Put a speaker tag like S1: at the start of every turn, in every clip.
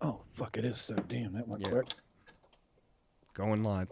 S1: Oh, fuck, it is so. Damn, that went
S2: Yeah,
S1: quick.
S2: going live.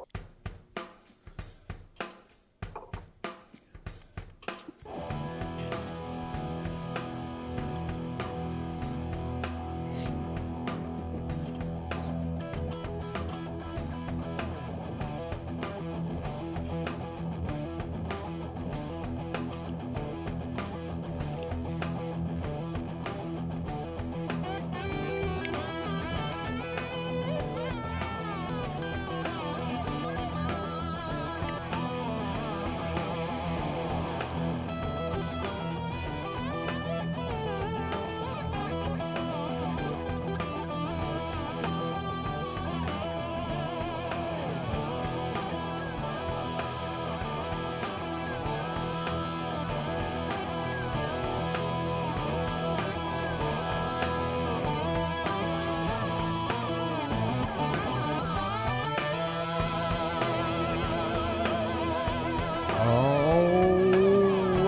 S2: Oh,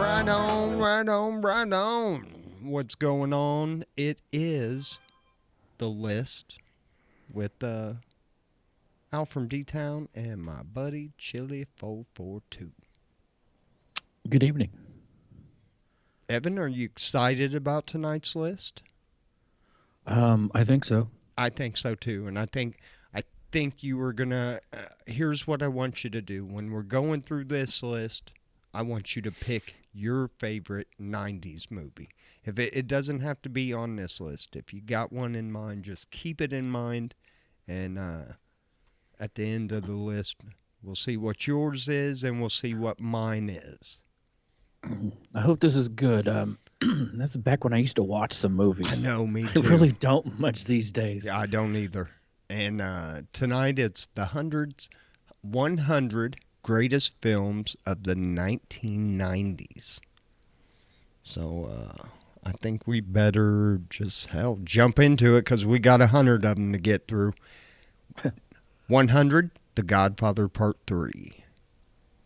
S2: right on. What's going on? It is the list with Al from D-Town and my buddy Chili442.
S1: Good evening.
S2: Evan, are you excited about tonight's list?
S1: I think so.
S2: I think so too, and I think you were gonna. Here's what I want you to do when we're going through this list. I want you to pick your favorite '90s movie. If it doesn't have to be on this list, if you got one in mind, just keep it in mind, and at the end of the list, we'll see what yours is, and we'll see what mine is.
S1: I hope this is good. That's back when I used to watch some
S2: I
S1: movies.
S2: know, me
S1: I
S2: too.
S1: really don't much these days.
S2: Yeah, I don't either. And tonight it's the 100 greatest films of the 1990s. So I think we better just jump into it because we got 100 of them to get through. 100, The Godfather Part 3.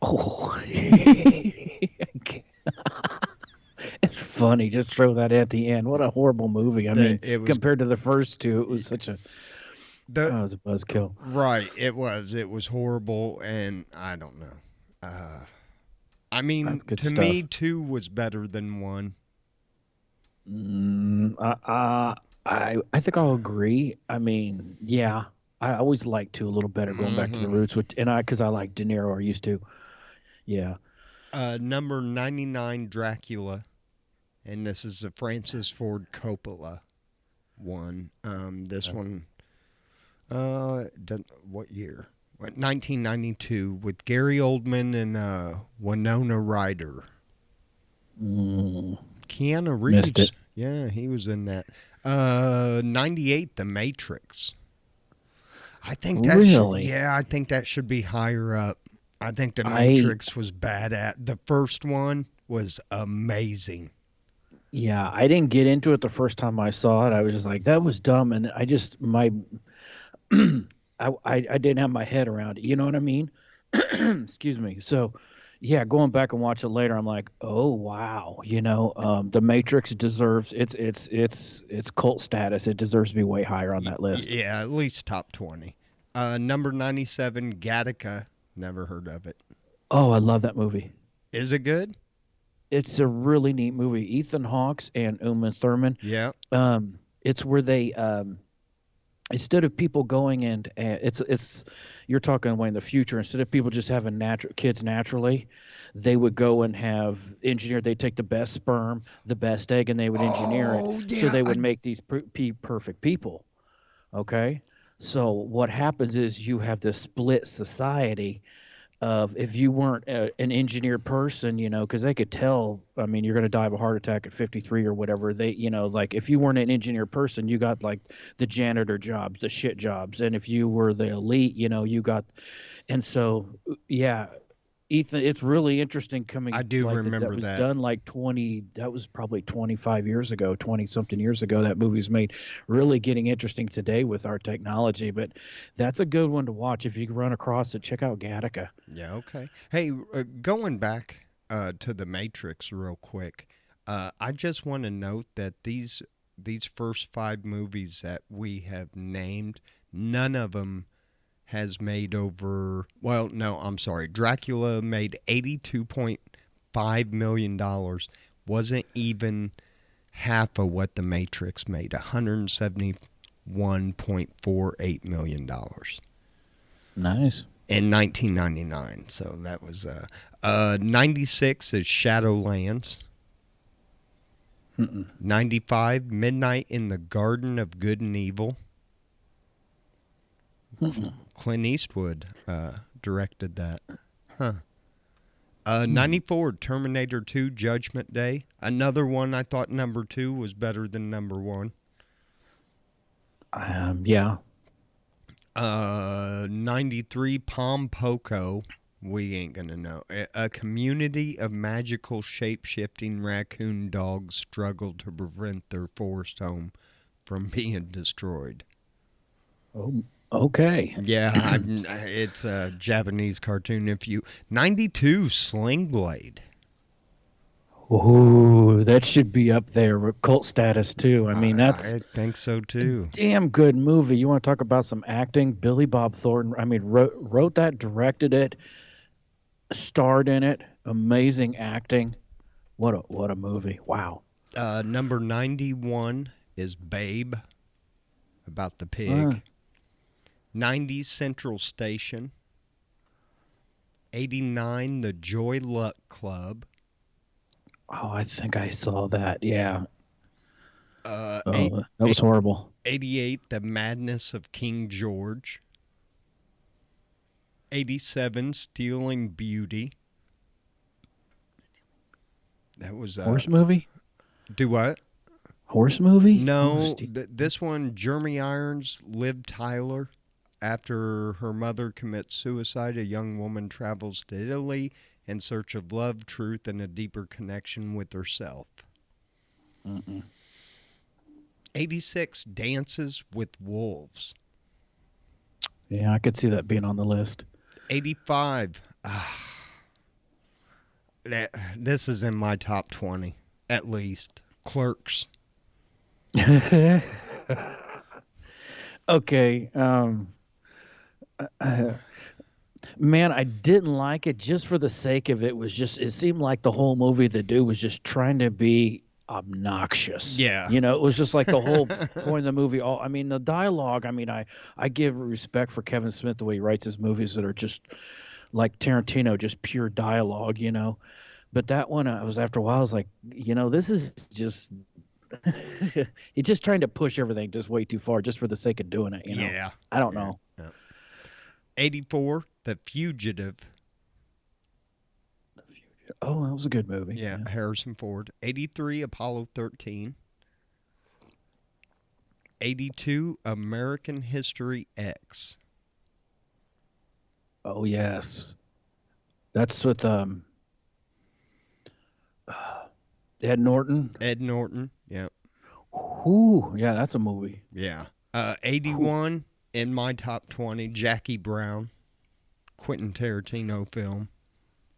S1: Oh, it's funny. Just throw that at the end. What a horrible movie. I mean,
S2: It was
S1: compared to the first two, it was such a.
S2: the
S1: Oh, it was a buzzkill.
S2: right. It was horrible, and I don't know. I mean,
S1: That's good
S2: to me,
S1: stuff.
S2: 2 was better than 1.
S1: I think I'll agree. I mean, yeah, I always like to a little better going back to the
S2: Mm-hmm.
S1: roots, which and because I like De Niro, I used to. Yeah.
S2: Number 99, Dracula, and this is a Francis Ford Coppola one. This one, what year? 1992 with Gary Oldman and Winona Ryder.
S1: Mm,
S2: Keanu
S1: missed
S2: Reeves,
S1: it.
S2: yeah, he was in that. 98, The Matrix. I think
S1: Really?
S2: I think that should be higher up. I think The
S1: I
S2: Matrix was bad at. The first one was amazing.
S1: Yeah, I didn't get into it the first time I saw it. I was just like, that was dumb, and I just my I didn't have my head around it. You know what I mean? Excuse me. So, yeah, going back and watch it later, I'm like, oh wow, The Matrix deserves its cult status. It deserves to be way higher on that list.
S2: Yeah, at least top 20. Number 97, Gattaca. Never heard of it.
S1: Oh, I love that movie.
S2: Is it good?
S1: It's a really neat movie. Ethan Hawke and Uma Thurman.
S2: Yeah.
S1: It's where they instead of people going and it's you're talking way in the future. Instead of people just having natural kids naturally, they would go and have engineered. They take the best sperm, the best egg, and they would engineer it
S2: Oh,
S1: so
S2: yeah.
S1: they would make these perfect people. Okay, so what happens is you have this split society of if you weren't an engineered person, because they could tell, I mean, you're going to die of a heart attack at 53 or whatever. They, like if you weren't an engineered person, you got like the janitor jobs, the shit jobs. And if you were the elite, you got, and so, yeah, Ethan, it's really interesting
S2: I
S1: coming
S2: do
S1: like that. That
S2: remember
S1: was
S2: that.
S1: done like that was probably 25 years ago, 20 something years ago. That movie's made really getting interesting today with our technology. But that's a good one to watch. If you run across it, check out Gattaca.
S2: Yeah, okay. Hey, going back to The Matrix real quick. I just want to note that these first five movies that we have named, none of them has made over. Well, no, I'm sorry. Dracula made $82.5 million. Wasn't even half of what The Matrix made. $171.48 million
S1: Nice.
S2: in 1999. So that was 96 is Shadowlands.
S1: Mm-mm.
S2: 95 Midnight in the Garden of Good and Evil.
S1: Mm-mm.
S2: Clint Eastwood directed that. Huh.
S1: Hmm.
S2: 94 Terminator 2 Judgment Day. Another one I thought number 2 was better than number 1.
S1: Yeah.
S2: 93 Palm Poco. We ain't gonna know. A community of magical shape-shifting raccoon dogs struggle to prevent their forest home from being destroyed.
S1: Oh, okay.
S2: Yeah, it's a Japanese cartoon. 92 Sling Blade.
S1: Ooh, that should be up there with cult status too. I mean, that's
S2: I think so
S1: a
S2: too.
S1: damn good movie. You want to talk about some acting? Billy Bob Thornton. I mean, wrote that, directed it, starred in it. Amazing acting. What a movie. Wow.
S2: Number 91 is Babe, about the
S1: Uh,
S2: pig. 90 Central Station. 89 The Joy Luck Club.
S1: oh, I think I saw that. Yeah.
S2: Eight,
S1: Oh, that was horrible.
S2: 88 The Madness of King George. 87 Stealing Beauty. That was
S1: Horse movie?
S2: do what?
S1: Horse movie? Oh,
S2: No,
S1: Steve.
S2: this one, Jeremy Irons, Liv Tyler. After her mother commits suicide, a young woman travels to Italy in search of love, truth, and a deeper connection with herself.
S1: Mm-mm.
S2: 86 Dances with Wolves.
S1: Yeah, I could see that being on the list.
S2: 85. This is in my top 20, at least. Clerks.
S1: Okay. Man, I didn't like it just for the sake of it. Was just it seemed like the whole movie the dude was just trying to be obnoxious.
S2: Yeah.
S1: It was just like the whole point of the movie. All I mean, the dialogue. I mean, I give respect for Kevin Smith the way he writes his movies that are just like Tarantino, just pure dialogue. But that one, I was after a while, I was like, this is just he's just trying to push everything just way too far, just for the sake of doing it.
S2: Yeah.
S1: I don't
S2: Yeah.
S1: know.
S2: Yeah. 84 The Fugitive.
S1: Oh, that was a good movie.
S2: Yeah, Harrison Ford. 83 Apollo 13. 82 American History X.
S1: Oh yes, that's with Ed Norton.
S2: Ed Norton. Yeah.
S1: Ooh, yeah, that's a movie.
S2: Yeah.
S1: Ooh.
S2: 81 in my top 20 Jackie Brown. Quentin Tarantino film.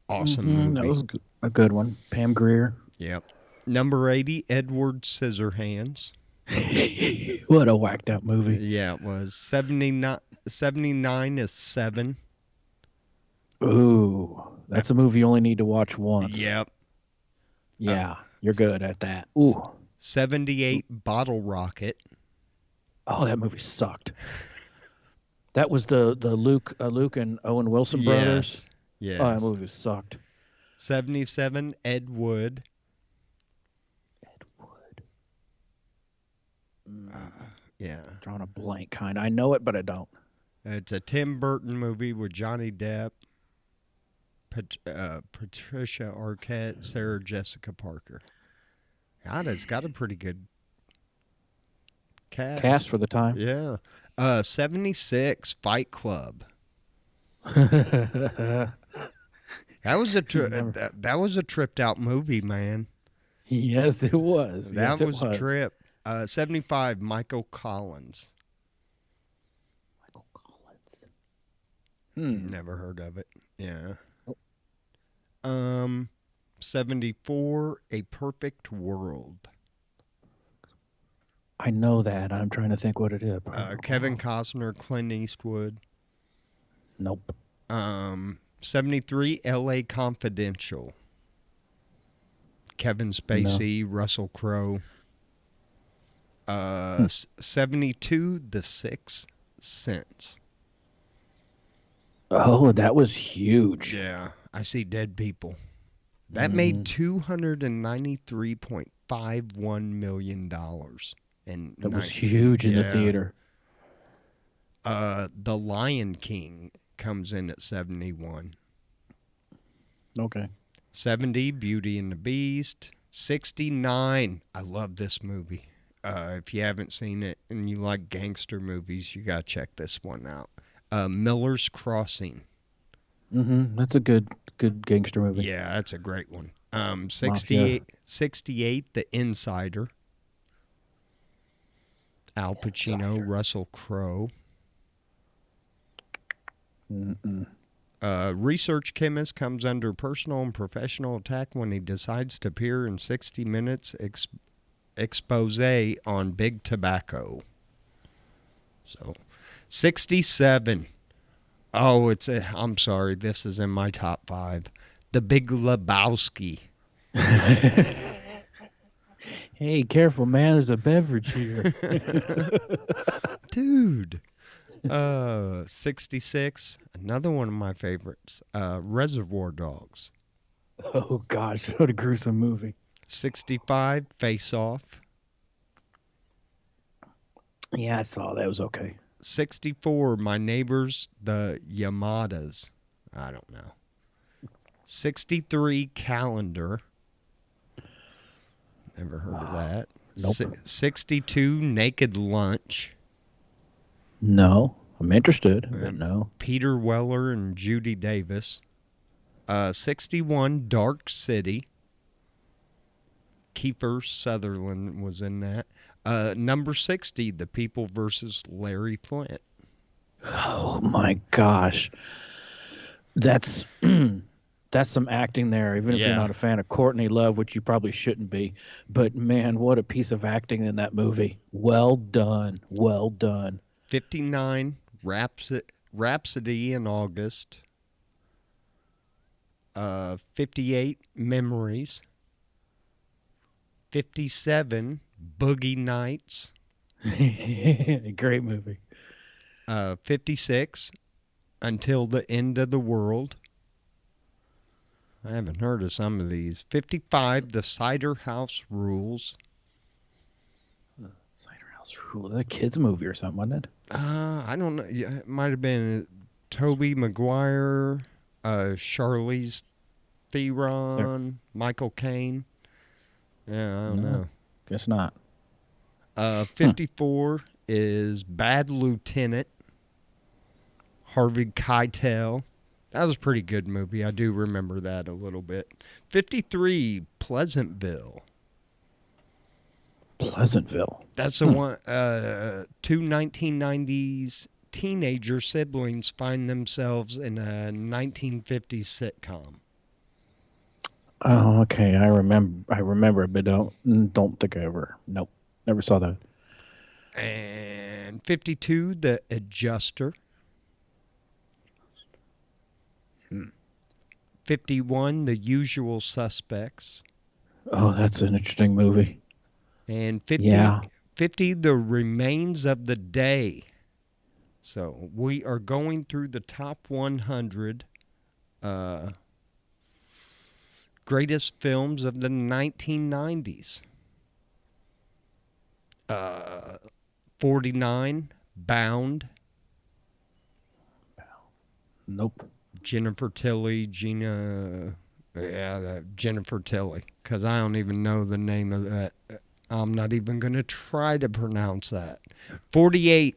S2: Awesome
S1: That
S2: movie.
S1: was a good one. Pam Grier.
S2: Yep. Number 80 Edward Scissorhands.
S1: What a whacked out movie.
S2: Yeah, it was 79 is 7.
S1: Ooh, that's a movie you only need to watch once.
S2: Yep.
S1: Yeah, you're good at that. Ooh.
S2: 78 Bottle Rocket.
S1: Oh, that movie sucked. That was the Luke and Owen Wilson brothers.
S2: Yes.
S1: Oh, that
S2: Yes.
S1: movie sucked.
S2: 77 Ed Wood.
S1: Ed Wood.
S2: Yeah.
S1: Drawing a blank kind. I know it, but I don't.
S2: It's a Tim Burton movie with Johnny Depp, Patricia Arquette, Sarah Jessica Parker. God, it's got a pretty good
S1: Cast
S2: cast.
S1: for the time.
S2: Yeah. 76 Fight Club. That was
S1: Never.
S2: that was a tripped out movie, man.
S1: Yes, it was.
S2: That
S1: Yes, it
S2: was a
S1: was.
S2: trip. 75 Michael Collins.
S1: Michael Collins. Hmm.
S2: Never heard of it. Yeah.
S1: Oh.
S2: 74, A Perfect World.
S1: I know that. I'm trying to think what it is.
S2: Kevin Costner, Clint Eastwood.
S1: Nope.
S2: 73, L.A. Confidential. Kevin
S1: No.
S2: Spacey, Russell Crowe.
S1: Hmm.
S2: 72, The Sixth Sense.
S1: Oh, that was huge.
S2: Yeah, I see dead people. That made
S1: Hmm.
S2: $293.51 million in
S1: That was
S2: 19.
S1: huge in the
S2: Yeah.
S1: theater.
S2: The Lion King comes in at 71.
S1: Okay.
S2: 70, Beauty and the Beast. 69, I love this movie. If you haven't seen it and you like gangster movies, you got to check this one out. Miller's Crossing.
S1: That's a good gangster movie.
S2: Yeah, that's a great one.
S1: Mafia.
S2: 68, The Insider. Al Pacino,
S1: Insider.
S2: Russell Crowe.
S1: Mm-mm.
S2: Research chemist comes under personal and professional attack when he decides to appear in 60 Minutes expose on big tobacco. So, 67. Oh, I'm sorry, this is in my top 5. The Big Lebowski.
S1: Hey, careful, man. There's a beverage here.
S2: Dude. 66. Another one of my favorites. Reservoir Dogs.
S1: Oh gosh, what a gruesome movie.
S2: 65. Face Off.
S1: Yeah, I saw that. It was okay.
S2: 64. My Neighbors, the Yamadas. I don't know. 63. Calendar. Never heard of that.
S1: Nope.
S2: 62. Naked Lunch.
S1: No, I'm interested, but no.
S2: Peter Weller and Judy Davis. 61. Dark City. Kiefer Sutherland was in that. Number 60. The People versus Larry Flint.
S1: Oh my gosh, that's that's some acting there. Even if you're
S2: Yeah.
S1: not a fan of Courtney Love, which you probably shouldn't be, but man, what a piece of acting in that movie. Well done, well done.
S2: 59. Rhapsody in August. 58. Memories. 57. Boogie Nights.
S1: Great movie.
S2: 56. Until the End of the World. I haven't heard of some of these. 55. The Cider House Rules.
S1: Cider House Rule, that kids movie or something, wasn't it?
S2: I don't know. Yeah, it might have been Toby Maguire, Charlize
S1: There,
S2: Theron, Michael Caine. Yeah, I don't
S1: no,
S2: know.
S1: guess not.
S2: 54 is Bad Lieutenant, Harvey Keitel. That was a pretty good movie. I do remember that a little bit. 53, Pleasantville.
S1: Pleasantville.
S2: That's the one. Two 1990s teenager siblings find themselves in a 1950s sitcom.
S1: Oh, okay. I remember, but don't think I ever. Nope, never saw that.
S2: And 52, The Adjuster.
S1: Hmm.
S2: 51, The Usual Suspects.
S1: Oh, that's an interesting movie.
S2: And 50,
S1: Yeah.
S2: 50, The Remains of the Day. So we are going through the top 100 greatest films of the 1990s. 49, Bound.
S1: Nope.
S2: Jennifer Tilly, Jennifer Tilly, because I don't even know the name of that. I'm not even going to try to pronounce that. 48,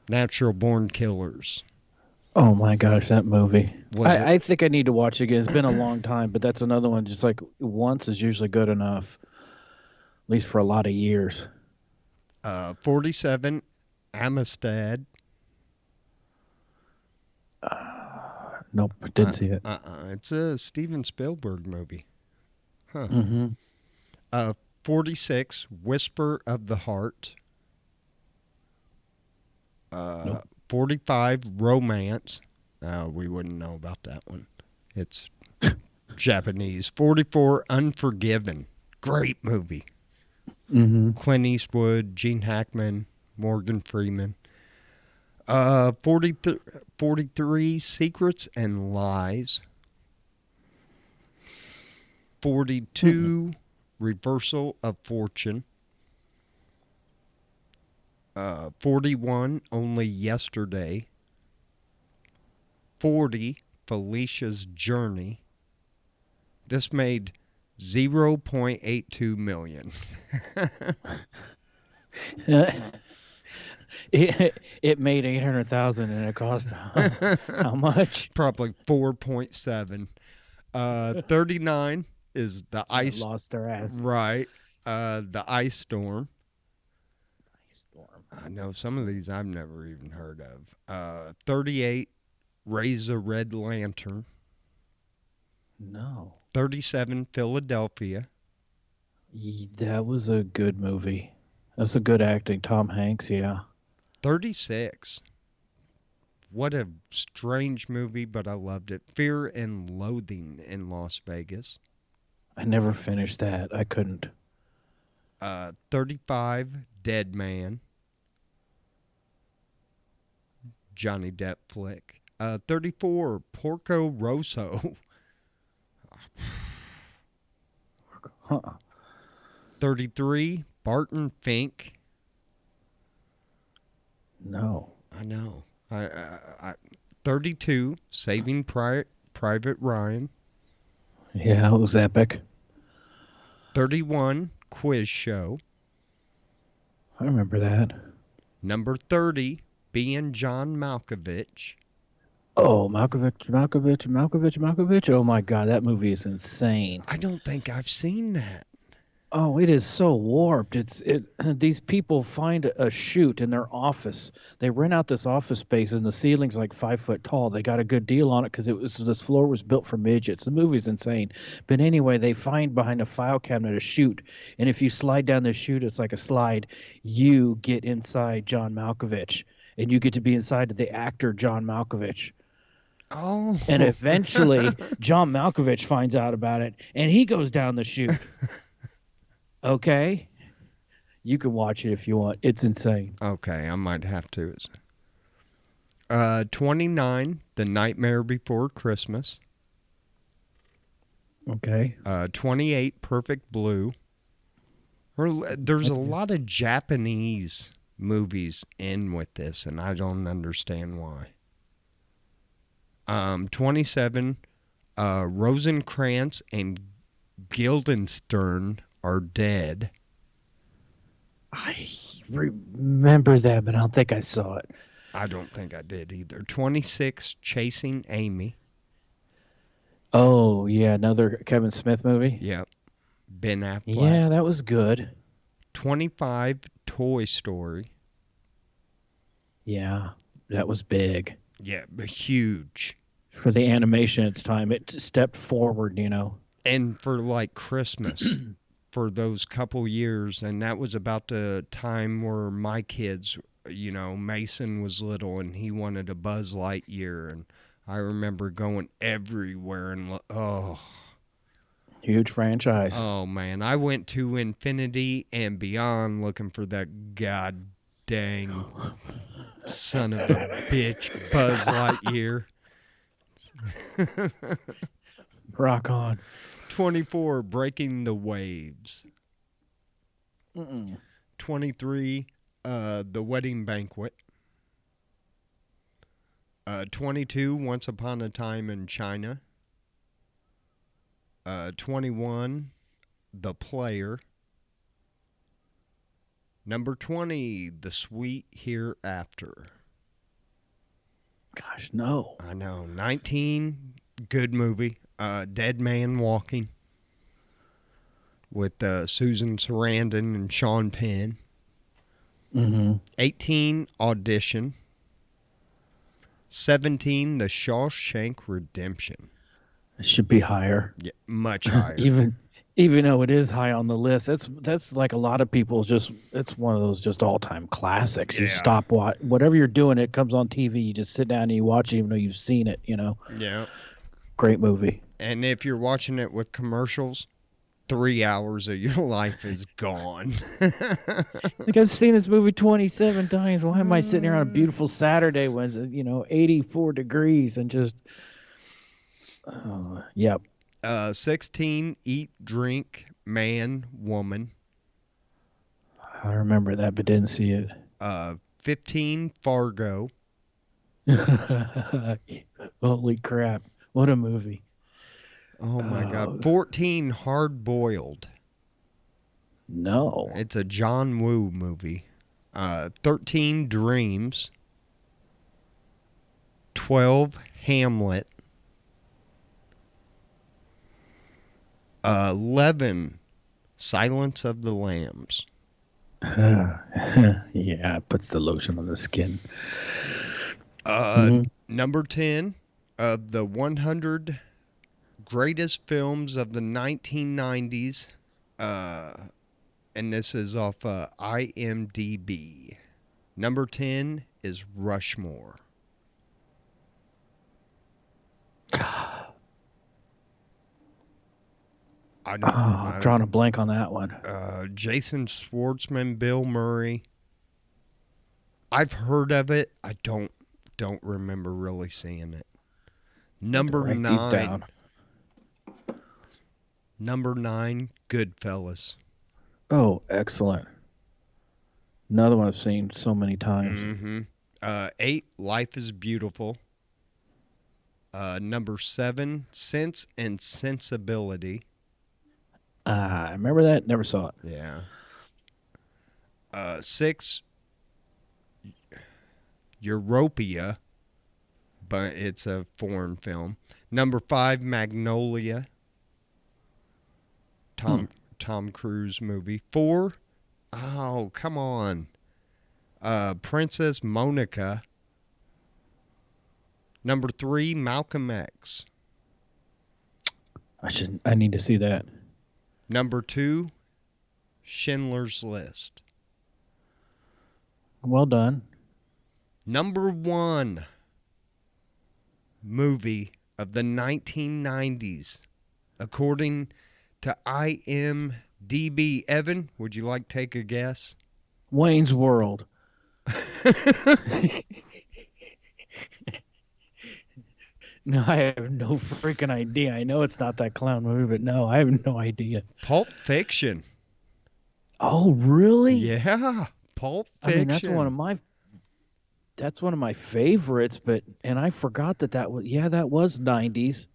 S2: Natural Born Killers.
S1: Oh my gosh, that movie.
S2: Was it
S1: I think I need to watch it again. It's been a long time, but that's another one. Just like once is usually good enough, at least for a lot of years.
S2: 47, Amistad?
S1: Nope, didn't see it.
S2: It's a Steven Spielberg movie. Huh.
S1: Mm-hmm.
S2: 46, Whisper of the Heart.
S1: Nope.
S2: 45, Romance. We wouldn't know about that one. It's Japanese. 44, Unforgiven. Great movie.
S1: Mm-hmm.
S2: Clint Eastwood, Gene Hackman, Morgan Freeman. 43, Secrets and Lies.
S1: Mm-mm.
S2: 42, Reversal of Fortune. 41, Only Yesterday. 40, Felicia's Journey. This made 0.82 million.
S1: It made 800,000 and it cost how much?
S2: Probably 4.7. 39 is the
S1: So it
S2: ice.
S1: lost their ass.
S2: Right. The Ice Storm.
S1: Ice storm.
S2: I know some of these I've never even heard of. 38, Raise a Red Lantern.
S1: No.
S2: 37, Philadelphia.
S1: That was a good movie. That's a good acting. Tom Hanks, yeah.
S2: 36. What a strange movie, but I loved it. Fear and Loathing in Las Vegas.
S1: I never finished that. I couldn't.
S2: 35, Dead Man. Johnny Depp flick. 34, Porco Rosso.
S1: Huh.
S2: 33, Barton Fink.
S1: No.
S2: I know. 32, Saving Private Ryan.
S1: Yeah, it was epic.
S2: 31, Quiz Show.
S1: I remember that.
S2: Number 30, Being John Malkovich.
S1: Oh, Malkovich. Oh my God, that movie is insane.
S2: I don't think I've seen that.
S1: Oh, it is so warped. These people find a chute in their office. They rent out this office space and the ceiling's like 5 foot tall. They got a good deal on it because this floor was built for midgets. The movie's insane. But anyway, they find behind a file cabinet a chute. And if you slide down the chute, it's like a slide. You get inside John Malkovich. And you get to be inside of the actor John Malkovich.
S2: Oh.
S1: And eventually John Malkovich finds out about it and he goes down the chute. Okay? You can watch it if you want. It's insane.
S2: Okay, I might have to. 29, The Nightmare Before Christmas.
S1: Okay.
S2: 28, Perfect Blue. There's a lot of Japanese movies in with this, and I don't understand why. 27, Rosencrantz and Guildenstern Are Dead.
S1: I remember that, but I don't think I saw it.
S2: I don't think I did either. 26, Chasing Amy.
S1: Oh, yeah, another Kevin Smith movie?
S2: Yep. Ben Affleck.
S1: Yeah, that was good.
S2: 25, Toy Story.
S1: Yeah, that was big.
S2: Yeah, but huge.
S1: For the animation at its time, it stepped forward, you know.
S2: And for like Christmas for those couple years, and that was about the time where my kids, Mason was little and he wanted a Buzz Lightyear, and I remember going everywhere and
S1: Huge franchise.
S2: oh man, I went to infinity and beyond looking for that god dang son of a bitch Buzz Lightyear.
S1: Rock on.
S2: 24, Breaking the Waves.
S1: Mm-mm.
S2: 23, The Wedding Banquet. 22, Once Upon a Time in China. 21, The Player. Number 20, The Sweet Hereafter.
S1: Gosh, no.
S2: I know. 19, good movie. Dead Man Walking with Susan Sarandon and Sean Penn.
S1: Mm-hmm.
S2: 18, Audition. 17, The Shawshank Redemption.
S1: It should be higher.
S2: Yeah, much higher.
S1: Even though it is high on the list, that's like a lot of people's just it's one of those just all time classics. You
S2: Yeah.
S1: stop whatever you're doing, it comes on TV. You just sit down and you watch it, even though you've seen it.
S2: Yeah.
S1: Great movie.
S2: And if you're watching it with commercials, 3 hours of your life is gone.
S1: Like I've seen this movie 27 times. Why am I sitting here on a beautiful Saturday when it's 84 degrees and just yep.
S2: 16, eat, drink, man, woman.
S1: I remember that, but didn't see it.
S2: 15, Fargo.
S1: Holy crap! What a movie.
S2: Oh my God.
S1: Oh
S2: 14, Hard Boiled.
S1: no.
S2: It's a John Woo movie. 13, Dreams. 12, Hamlet. 11, Silence of the Lambs.
S1: Yeah, it puts the lotion on the skin.
S2: Uh,
S1: Mhm.
S2: Number 10 of the 100 greatest films of the 1990s. Uh, and this is off IMDb. Number 10 is Rushmore. I
S1: Oh,
S2: don't.
S1: I'm drawing a blank on that one.
S2: Jason Schwartzman, Bill Murray. I've heard of it. I don't remember really seeing it. Number
S1: Write these
S2: nine.
S1: down.
S2: Number 9, Goodfellas.
S1: Oh, excellent. Another one I've seen so many times.
S2: Mm-hmm. 8, Life is Beautiful. Number 7, Sense and Sensibility.
S1: I remember that. Never saw it.
S2: Yeah. 6, Europia, but it's a foreign film. Number 5, Magnolia. Tom Cruise movie. 4, oh come on, Princess Monica. Number 3, Malcolm X.
S1: I need to see that.
S2: Number 2, Schindler's List.
S1: Well done.
S2: Number 1 movie of the 1990s, according to IMDb. Evan, would you like to take a guess?
S1: Wayne's World. No, I have no freaking idea. I know it's not that clown movie, but no, I have no idea.
S2: Pulp Fiction.
S1: Oh, really?
S2: Yeah, Pulp
S1: I mean,
S2: Fiction.
S1: that's one of my favorites, and I forgot that was 90s.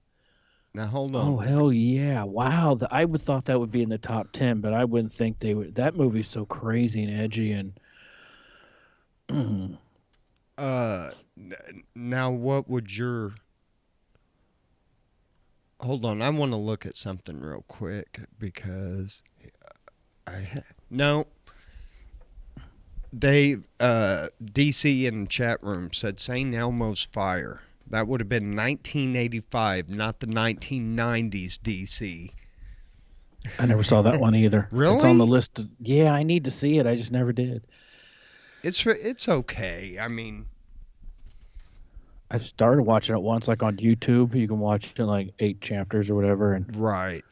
S2: Now hold
S1: Oh,
S2: on.
S1: hell yeah. Wow. I would thought that would be in the top 10, but I wouldn't think they would. That movie's so crazy and edgy and
S2: Uh, Now what would your? Hold on, I want to look at something real quick because no. Dave, DC in the chat room said St. Elmo's Fire. That would have been 1985, not the 1990s DC.
S1: I never saw that one either. It's on the
S2: Really?
S1: list. Yeah, I need to see it. I just never did.
S2: It's okay. I mean,
S1: I started watching it once, like on YouTube. You can watch it in like 8 chapters or whatever, and
S2: right.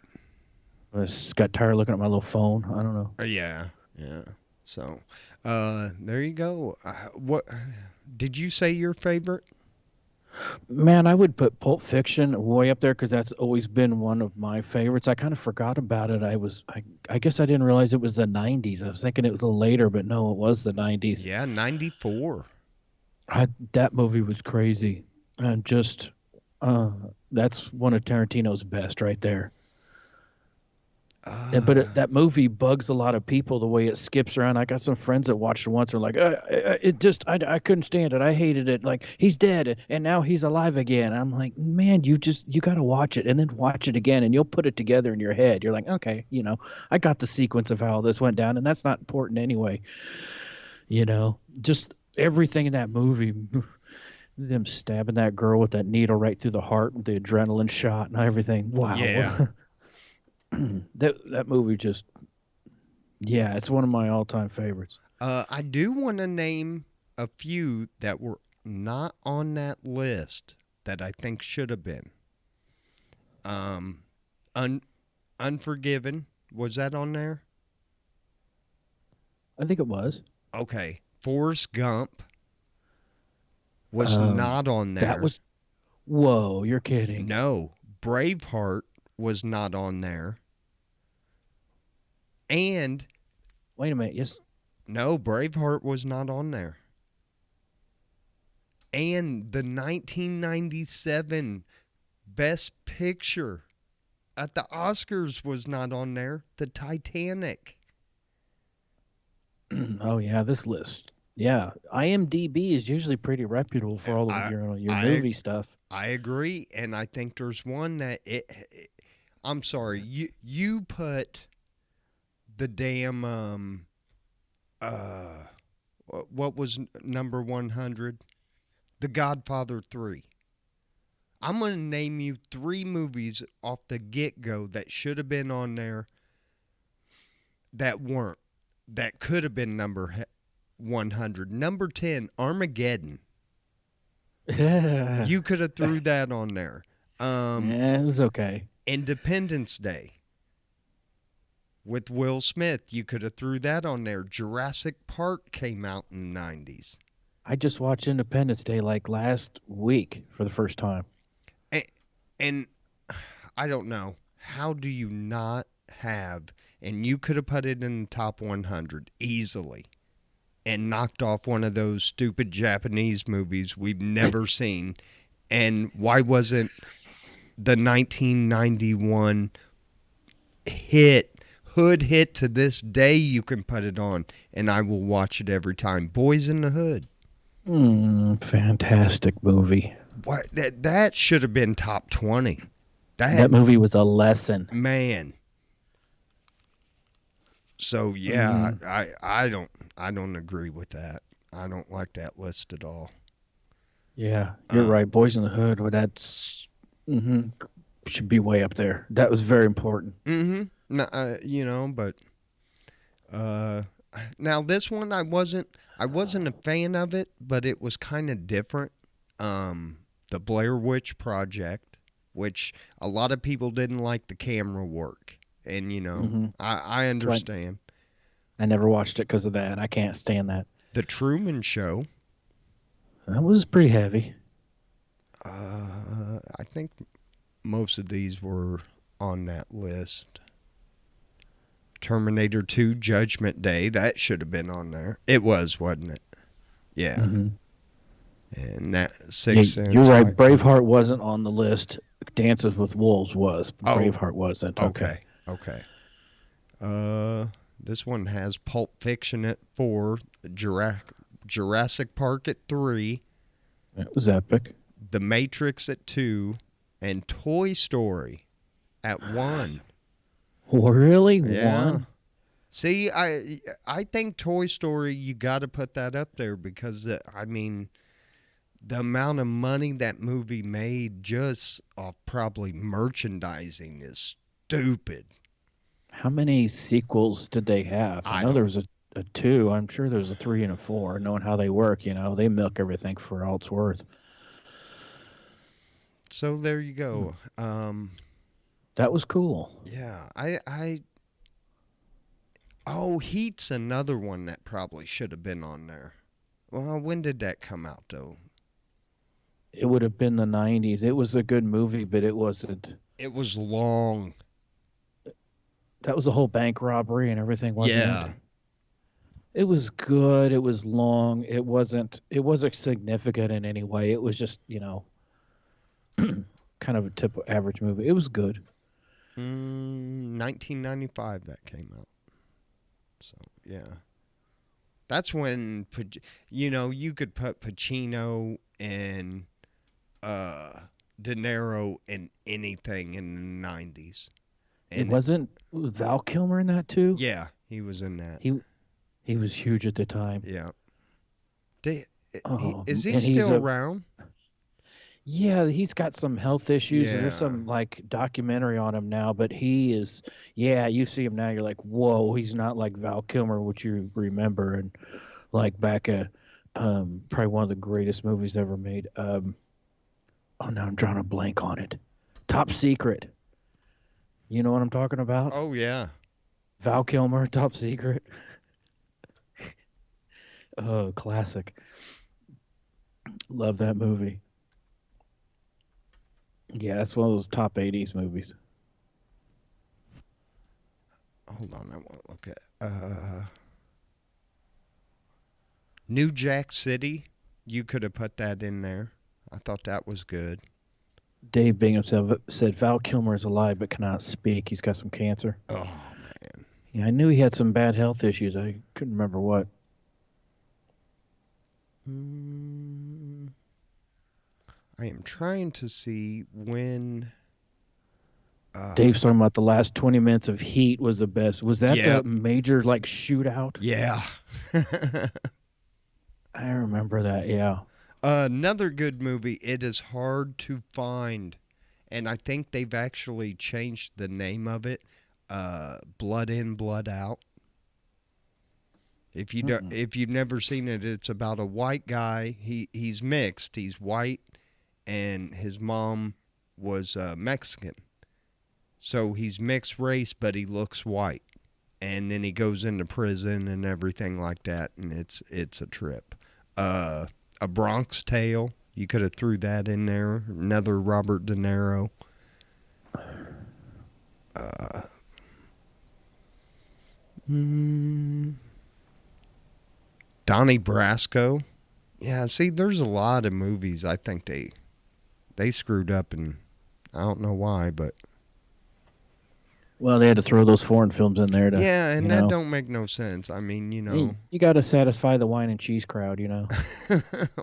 S1: I just got tired looking at my little phone. I don't know.
S2: Yeah, yeah. So, there you go. What did you say your favorite?
S1: Man, I would put Pulp Fiction way up there because that's always been one of my favorites. I kind of forgot about it. I guess I didn't realize it was the 90s. I was thinking it was a little later, but no, it was the 90s.
S2: Yeah, 94.
S1: That movie was crazy. And just, uh, that's one of Tarantino's best right there. But that movie bugs a lot of people the way it skips around. I got some friends that watched it once. Are like, I couldn't stand it. I hated it. Like he's dead and now he's alive again. I'm like, man, you got to watch it and then watch it again, and you'll put it together in your head. You're like, okay, I got the sequence of how this went down, and that's not important anyway. Just everything in that movie. Them stabbing that girl with that needle right through the heart, the adrenaline shot and everything. Wow.
S2: Yeah.
S1: That movie just, yeah, it's one of my all-time favorites.
S2: I do want to name a few that were not on that list that I think should have been. Um, Un- Unforgiven, was that on there?
S1: I think it was.
S2: Okay. Forrest Gump was
S1: Um,
S2: not on
S1: that
S2: there.
S1: was, whoa, you're kidding.
S2: No. Braveheart was not on there. And
S1: Wait a minute. Yes.
S2: no, Braveheart was not on there. And the 1997 Best Picture at the Oscars was not on there. The Titanic.
S1: Oh yeah, this list. Yeah, IMDb is usually pretty reputable for all of
S2: I
S1: your
S2: I
S1: movie stuff.
S2: I agree, and I think there's one that I'm sorry, you put the damn uh what was number 100? The Godfather 3. I'm going to name you 3 movies off the get-go that should have been on there that weren't. That could have been number 100. Number 10, Armageddon.
S1: Yeah,
S2: You could have threw that on there.
S1: it was okay.
S2: Independence Day with Will Smith. You could have threw that on there. Jurassic Park came out in the 90s.
S1: I just watched Independence Day like last week for the first time.
S2: And, and I don't know. How do you not have, and you could have put it in the top 100 easily and knocked off one of those stupid Japanese movies we've never seen. And why wasn't the 1991 hood hit to this day? You can put it on and I will watch it every time. Boys in the Hood.
S1: Fantastic movie.
S2: What that should have been top 20.
S1: That movie was a lesson.
S2: Man. So yeah,
S1: Mm,
S2: I don't agree with that. I don't like that list at all.
S1: yeah, you're
S2: Uh,
S1: right. Boys in the Hood. Well, that's hmm should be way up there. That was very important.
S2: mm-hmm. But uh, now this one I wasn't a fan of it, but it was kind of different. The Blair Witch Project, which a lot of people didn't like the camera work, and
S1: Hmm
S2: I
S1: So
S2: understand.
S1: I never watched it because of that. I can't stand that.
S2: The Truman Show.
S1: That was pretty heavy.
S2: I think most of these were on that list. Terminator 2 Judgment Day, that should have been on there. It was, wasn't it? Yeah.
S1: Hmm
S2: And that
S1: Yeah,
S2: Sixth
S1: you're
S2: Sense.
S1: right.
S2: Fight Club.
S1: Braveheart wasn't on the list. Dances with Wolves was.
S2: Oh,
S1: Braveheart wasn't. Okay.
S2: okay. Okay. Uh, this one has Pulp Fiction at 4, Jurassic Park at 3,
S1: It was epic.
S2: The Matrix at 2, and Toy Story at 1.
S1: Really?
S2: Yeah.
S1: One?
S2: See, I think Toy Story, you got to put that up there because I mean, the amount of money that movie made just off probably merchandising is stupid.
S1: How many sequels did they have? I
S2: I
S1: know
S2: don't.
S1: there was a two. I'm sure there's a three and a four. Knowing how they work, they milk everything for all it's worth.
S2: So there you
S1: Hmm.
S2: go.
S1: That was cool.
S2: Yeah, oh, Heat's another one that probably should have been on there. Well, when did that come out though?
S1: It would have been the 90s. It was a good movie, but it wasn't.
S2: It was long.
S1: That was the whole bank robbery and everything, wasn't it?
S2: Yeah.
S1: It was good. It was long. It wasn't. It wasn't significant in any way. It was just, kind of a typical average movie. It was good.
S2: 1995 that came out. So, yeah. That's when you could put Pacino and uh De Niro in anything in the 90s.
S1: It
S2: And
S1: wasn't Val Kilmer in that too.
S2: yeah, he was in that.
S1: He was huge at the time.
S2: Yeah. They,
S1: Oh,
S2: is he
S1: and he's
S2: still
S1: a
S2: around?
S1: Yeah, he's got some health issues. There's
S2: Yeah.
S1: some like documentary on him now, but he is, yeah, you see him now, you're like, whoa, he's not like Val Kilmer, which you remember, and like back at probably one of the greatest movies ever made. Oh no, I'm drawing a blank on it. Top Secret. You know what I'm talking about?
S2: Oh yeah.
S1: Val Kilmer, Top Secret. Oh, classic. Love that movie. Yeah, that's one of those top 80s movies.
S2: Hold on, I want to look at New Jack City. You could have put that in there. I thought that was good.
S1: Dave Bingham said Val Kilmer is alive but cannot speak. He's got some cancer.
S2: Oh man.
S1: Yeah, I knew he had some bad health issues. I couldn't remember what.
S2: Mm, I am trying to see when.
S1: Dave's talking about the last 20 minutes of Heat was the best. Was that the
S2: Yep.
S1: major like shootout?
S2: Yeah.
S1: I remember that. Yeah.
S2: Another good movie. It is hard to find, and I think they've actually changed the name of it. Blood In, Blood Out.
S1: Mm-mm.
S2: If you've never seen it, it's about a white guy. He's mixed. He's white, and his mom was Mexican. So he's mixed race, but he looks white. And then he goes into prison and everything like that, and it's a trip. Uh, a Bronx Tale. You could have threw that in there. Another Robert De Niro. Uh, mm, Donnie Brasco. Yeah, see, there's a lot of movies I think they screwed up, and I don't know why, but
S1: Well, they had to throw those foreign films in there to,
S2: yeah, and
S1: you
S2: that
S1: know,
S2: don't make no sense. I mean,
S1: you got to satisfy the wine and cheese crowd, you know.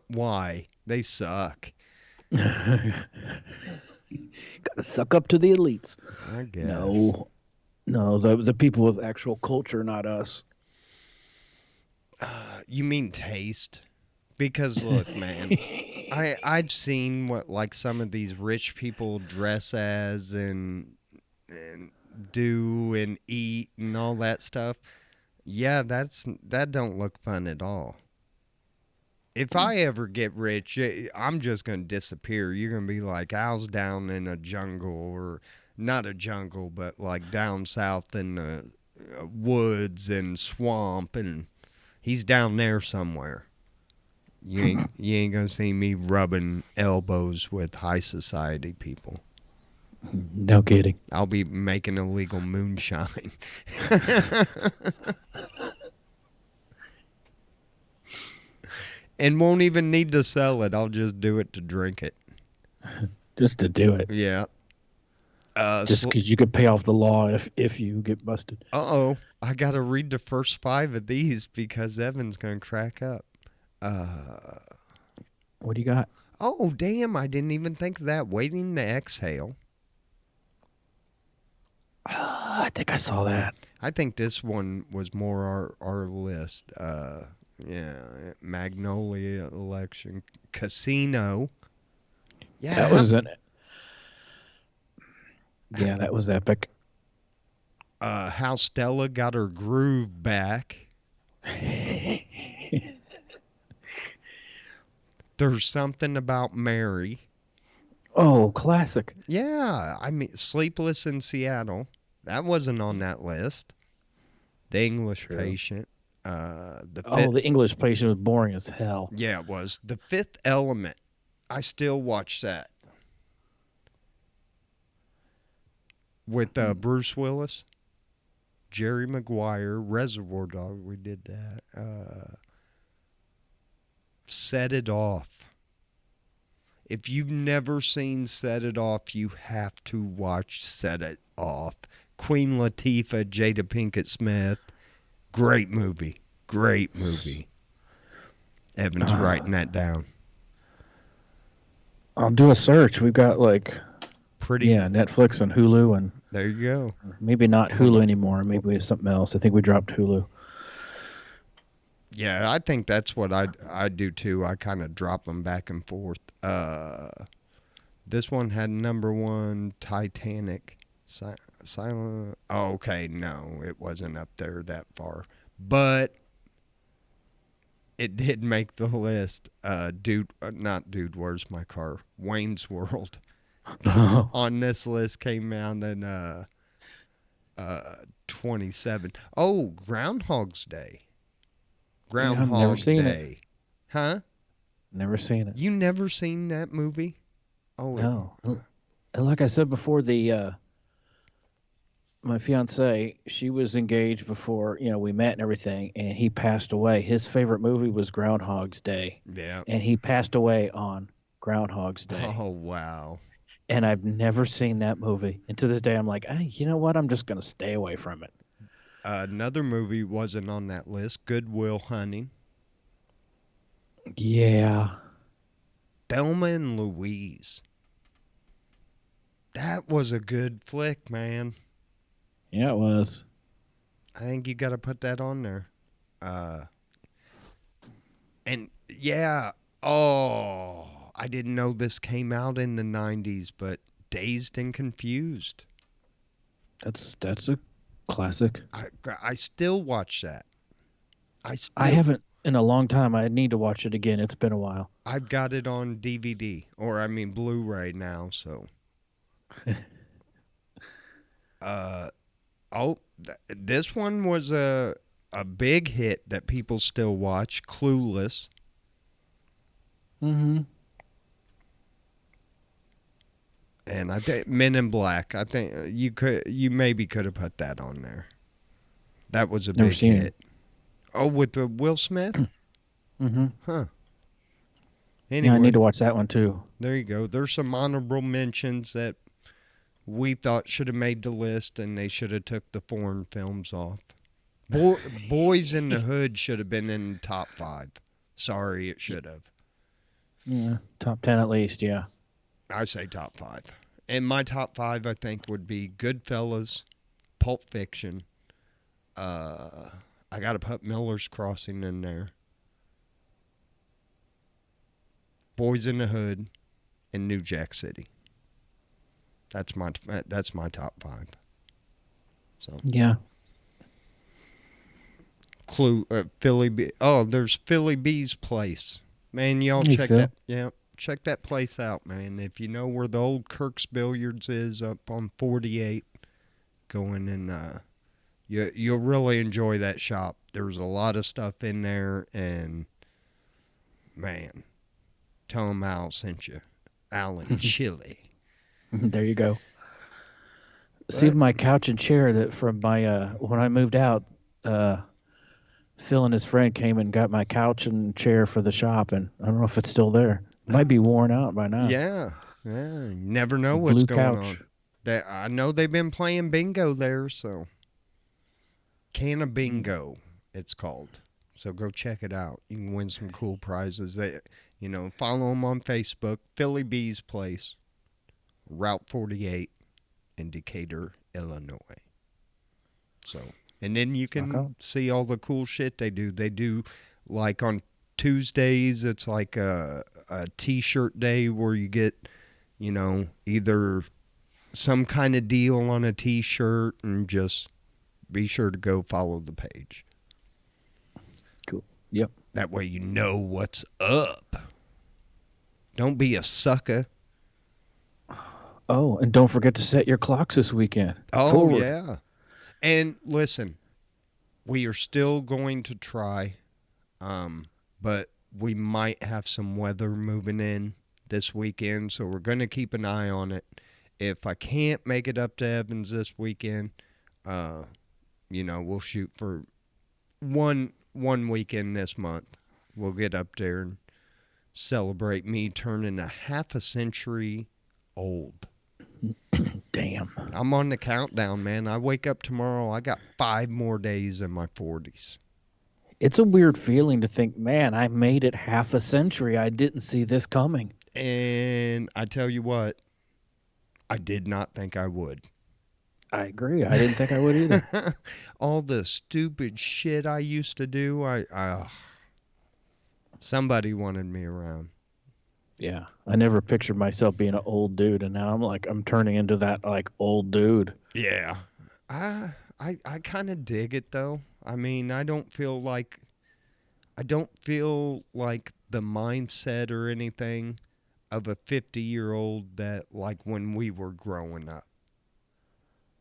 S2: why? They suck.
S1: Got to suck up to the elites.
S2: I guess.
S1: No, no, the people with actual culture, not us.
S2: You mean taste? Because look, man, I've seen what like some of these rich people dress as and do and eat and all that stuff. Yeah, that don't look fun at all. If I ever get rich, I'm just gonna disappear. You're gonna be like Al's down in a jungle, or not a jungle, but like down south in the woods and swamp, and he's down there somewhere. You ain't gonna see me rubbing elbows with high society people.
S1: No kidding.
S2: I'll be making illegal moonshine. And won't even need to sell it. I'll just do it to drink it.
S1: Just to do it.
S2: Yeah.
S1: Just because you could pay off the law if you get busted.
S2: Uh-oh. I got to read the first 5 of these because Evan's going to crack up.
S1: What do you got?
S2: Oh, damn. I didn't even think of that. Waiting to Exhale.
S1: I think I saw that.
S2: I think this one was more our list. Yeah. Magnolia Election. Casino. Yeah.
S1: That was an. Yeah, that was epic.
S2: How Stella got her groove back. There's something about Mary.
S1: Oh, classic.
S2: Yeah, I mean, Sleepless in Seattle. That wasn't on that list. The English
S1: True.
S2: Patient. The
S1: Oh,
S2: fifth.
S1: the English patient was boring as hell.
S2: Yeah, it was The Fifth Element. I still watch that with Bruce Willis, Jerry Maguire, Reservoir Dog. We did that. Set It Off. If you've never seen Set It Off, you have to watch Set It Off. Queen Latifah, Jada Pinkett Smith. Great movie. Great movie. Evan's writing that down.
S1: I'll do a search. We've got like
S2: Pretty.
S1: yeah, Netflix and Hulu, and
S2: There you go.
S1: maybe not Hulu anymore. Maybe it's something else. I think we dropped Hulu.
S2: Yeah, I think that's what I do too. I kind of drop them back and forth. This one had number one Titanic. Silent. Oh, okay, no, it wasn't up there that far, but it did make the list. Not Dude, Where's My Car? Wayne's World on this list came out in 27. Oh, Groundhog's Day.
S1: Yeah, I've never
S2: Groundhog
S1: seen it.
S2: Day. Huh?
S1: Never seen it.
S2: You never seen that movie? Oh,
S1: No. And like I said before, the my fiance, she was engaged before, we met and everything, and he passed away. His favorite movie was Groundhog's Day,
S2: yeah.
S1: and he passed away on Groundhog's Day.
S2: Oh, wow.
S1: And I've never seen that movie. And to this day, I'm like, hey, you know what? I'm just gonna stay away from it.
S2: Another movie wasn't on that list. Good Will Hunting.
S1: Yeah.
S2: Thelma and Louise. That was a good flick, man.
S1: Yeah, it was.
S2: I think you got to put that on there. And yeah, oh, I didn't know this came out in the 90s, but Dazed and Confused.
S1: That's a classic.
S2: I still watch that.
S1: I haven't in a long time. I need to watch it again. It's been a while.
S2: I've got it on DVD, or I mean Blu-ray now, so. This one was a big hit that people still watch. Clueless.
S1: Mm-hmm.
S2: And I think Men in Black. I think you maybe could have put that on there. That was a
S1: Never
S2: big
S1: seen
S2: hit.
S1: it.
S2: Oh, with the Will Smith?
S1: Mm-hmm.
S2: Huh.
S1: Yeah, I
S2: Anyway,
S1: need to watch that one too.
S2: there you go. There's some honorable mentions that we thought should have made the list, and they should have took the foreign films off. Boys in the Hood should have been in the top 5. Sorry, it should have.
S1: Yeah, top 10 at least. Yeah.
S2: I say top 5. And my top 5, I think, would be Goodfellas, Pulp Fiction. I got to put Miller's Crossing in there. Boys in the Hood, and New Jack City. That's my top 5. So
S1: Yeah.
S2: Philly B. Oh, there's Philly B's place. Man, y'all
S1: Hey,
S2: check
S1: Phil.
S2: that. Yeah, check that place out, man. If you know where the old Kirk's Billiards is up on 48, going and you'll really enjoy that shop. There's a lot of stuff in there, and man, tell them Al sent you. Al and Chili.
S1: There you go. See,
S2: But
S1: my couch and chair that from my when I moved out, Phil and his friend came and got my couch and chair for the shop, and I don't know if it's still there. It might be worn out by now.
S2: yeah, you never know what's
S1: Blue
S2: going
S1: couch.
S2: on. I know they've been playing bingo there, so Can of Bingo, it's called. So go check it out. You can win some cool prizes. Follow them on Facebook. Philly B's Place, Route 48 in Decatur, Illinois. So, and then you can see all the cool shit they do. They do, like on Tuesdays, it's like a T-shirt day where you get, either some kind of deal on a T-shirt, and just be sure to go follow the page.
S1: Cool. Yep.
S2: That way you know what's up. Don't be a sucker.
S1: Oh, and don't forget to set your clocks this weekend.
S2: Oh,
S1: Forward.
S2: yeah. And listen, we are still going to try, but we might have some weather moving in this weekend, so we're going to keep an eye on it. If I can't make it up to Evans this weekend, we'll shoot for one weekend this month. We'll get up there and celebrate me turning a half a century old.
S1: Damn.
S2: I'm on the countdown, man. I wake up tomorrow, I got 5 more days in my 40s.
S1: It's a weird feeling to think, man, I made it half a century. I didn't see this coming.
S2: And I tell you what, I did not think I would.
S1: I agree. I didn't think I would either.
S2: All the stupid shit I used to do, somebody wanted me around.
S1: Yeah, I never pictured myself being an old dude, and now I'm turning into that like old dude.
S2: Yeah. I kind of dig it though. I mean, I don't feel like the mindset or anything of a 50-year-old that like when we were growing up.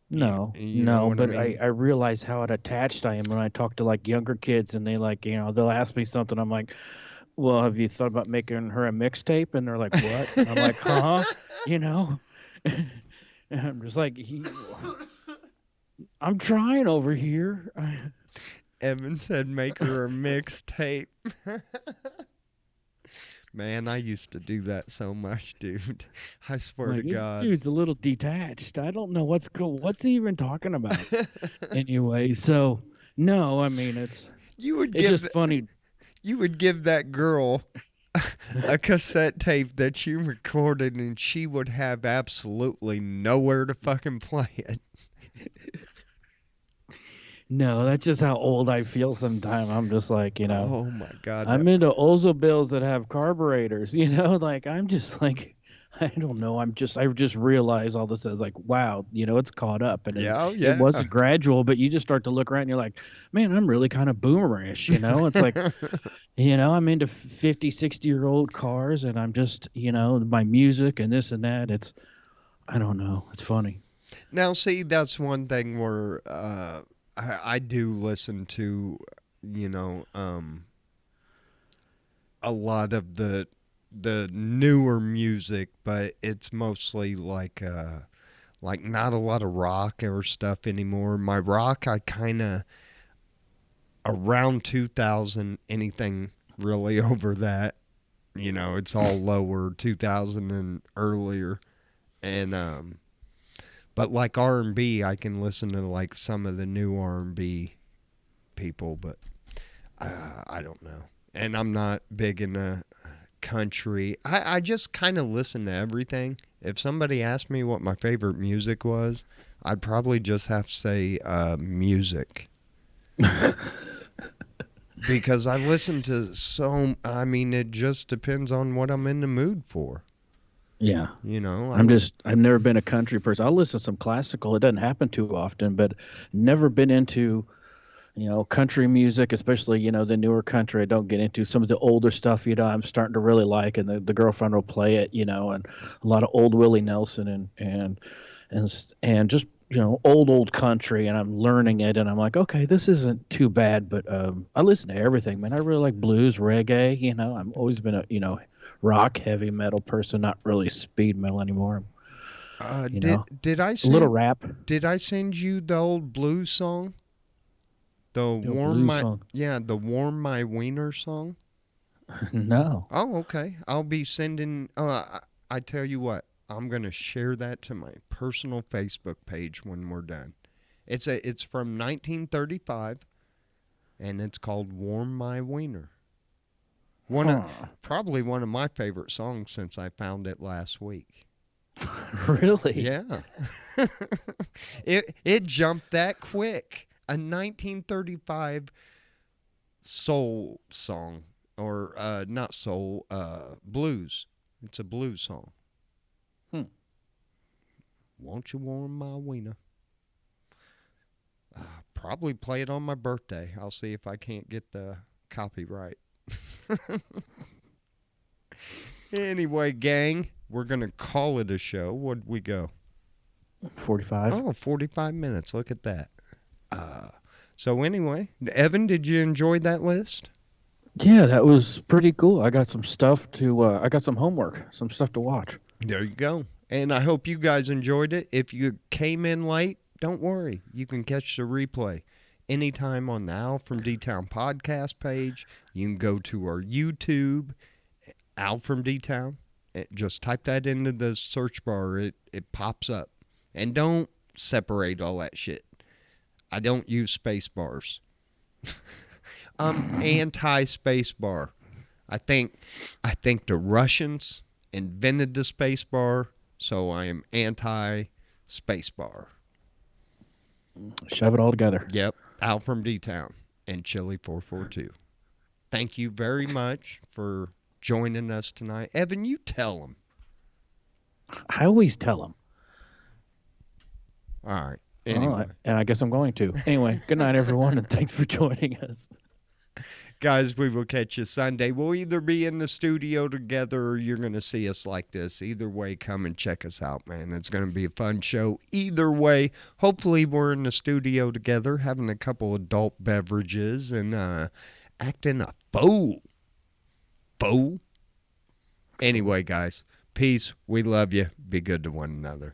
S1: No,
S2: You know
S1: no,
S2: what I
S1: but I
S2: mean?
S1: I realize how attached I am when I talk to like younger kids, and they like they'll ask me something. I'm like, well, have you thought about making her a mixtape? And they're like, what? And I'm like, huh? You know. And I'm just like, I'm trying over here.
S2: Evan said make her a mixtape. Man, I used to do that so much, dude. I swear to
S1: Like, this
S2: God.
S1: dude's a little detached. I don't know what's he even talking about. Anyway, so no, I mean
S2: you would
S1: it's
S2: give
S1: just
S2: th-
S1: funny.
S2: you would give that girl a cassette tape that you recorded and she would have absolutely nowhere to fucking play it.
S1: No, that's just how old I feel sometimes. I'm just like,
S2: Oh my God.
S1: I'm into Ozo bills that have carburetors, like I'm just like I don't know. I just realized all this is like, wow, it's caught up and
S2: Yeah, oh,
S1: it
S2: yeah.
S1: wasn't gradual, but you just start to look around and you're like, man, I'm really kind of boomerish. It's like, I'm into 50, 60-year-old cars and I'm just, my music and this and that. I don't know. It's funny.
S2: Now, see, that's one thing where I do listen to, you know, a lot of the newer music, but it's mostly like not a lot of rock or stuff anymore. My rock, I kind of around 2000, anything really over that, it's all lower 2000 and earlier, and but like R&B, I can listen to like some of the new R&B people, but I don't know. And I'm not big into country. I just kind of listen to everything. If somebody asked me what my favorite music was, I'd probably just have to say music. Because I listen to I mean, it just depends on what I'm in the mood for.
S1: Yeah.
S2: You know, I,
S1: I've never been a country person. I'll listen to some classical. It doesn't happen too often, but never been into, country music, especially, the newer country. I don't get into some of the older stuff, I'm starting to really like, and the girlfriend will play it, and a lot of old Willie Nelson and just, old country, and I'm learning it, and I'm like, okay, this isn't too bad, but I listen to everything, man. I really like blues, reggae, I've always been a, rock, heavy metal person, not really speed metal anymore, you
S2: did
S1: know,
S2: did I
S1: a little
S2: send
S1: rap,
S2: did I send you the old blues song? The warm
S1: blues
S2: my
S1: song.
S2: Yeah, the warm my wiener song.
S1: No.
S2: Oh, okay. I'll be sending. I tell you what, I'm gonna share that to my personal Facebook page when we're done. It's from 1935, and it's called "Warm My Wiener." One of
S1: Huh.
S2: Probably one of my favorite songs since I found it last week.
S1: Really?
S2: Yeah, it jumped that quick. A 1935 soul song, or not soul, blues. It's a blues song.
S1: Hmm.
S2: Won't you warm my wiener? Probably play it on my birthday. I'll see if I can't get the copyright. Anyway, gang, we're going to call it a show. What'd we go?
S1: 45.
S2: Oh, 45 minutes. Look at that. Uh, so, anyway, Evan, did you enjoy that list?
S1: Yeah, that was pretty cool. I got some homework, some stuff to watch.
S2: There you go. And I hope you guys enjoyed it. If you came in late, don't worry. You can catch the replay anytime on the Al from D Town podcast page. You can go to our YouTube, Al from D Town. Just type that into the search bar. It pops up. And don't separate all that shit. I don't use space bars. I'm anti space bar. I think the Russians invented the space bar, so I am anti space bar.
S1: Shove it all together.
S2: Yep, Al from D Town and Chili442. Thank you very much for joining us tonight. Evan, you tell them.
S1: I always tell them.
S2: All right.
S1: Well,
S2: Anyway.
S1: and I guess I'm going to. Anyway, good night, everyone, and thanks for joining us.
S2: Guys, we will catch you Sunday. We'll either be in the studio together or you're going to see us like this. Either way, come and check us out, man. It's going to be a fun show. Either way, hopefully we're in the studio together having a couple adult beverages and acting a fool. Fool. Anyway, guys, peace. We love you. Be good to one another.